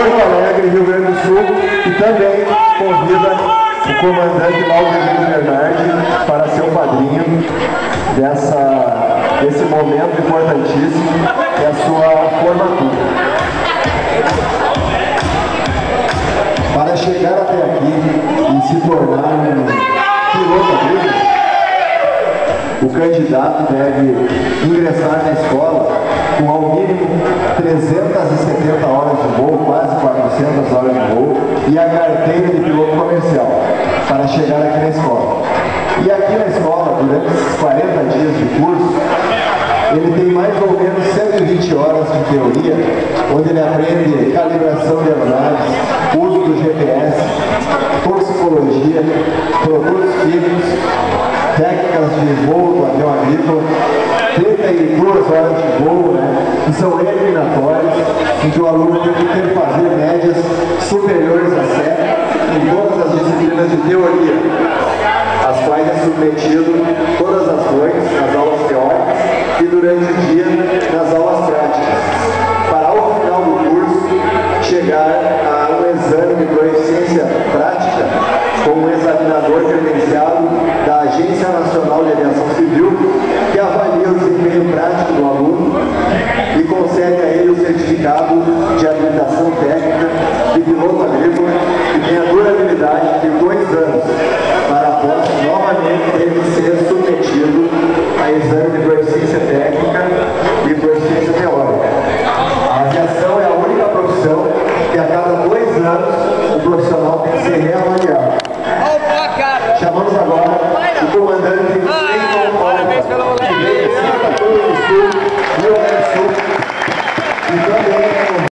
Porto Alegre, Rio Grande do Sul, e também convida o comandante Laudemir Bernardi para ser o padrinho desse momento importantíssimo, que é a sua formatura. Para chegar até aqui e se tornar um piloto agrícola, o candidato deve ingressar na escola com ao mínimo 370 horas de voo, quase 400 horas de voo, e a carteira de piloto comercial, para chegar aqui na escola. E aqui na escola, durante esses 40 dias de curso, ele tem mais ou menos 120 horas de teoria, onde ele aprende calibração de aeronaves, uso do GPS, toxicologia, produtos químicos, técnicas de voo do avião agrícola, 32 horas de voo, né, que são eliminatórias, em que o aluno tem que fazer médias superiores a 7 em todas as disciplinas de teoria, as quais é submetido todas as noites nas aulas teóricas e durante o dia nas aulas práticas, para ao final do curso chegar a um exame de proficiência prática com um examinador credenciado da Agência Nacional de Aviação Civil, que avalia o desempenho prático do aluno e concede a ele o certificado de habilitação técnica de piloto agrícola, que tem a duas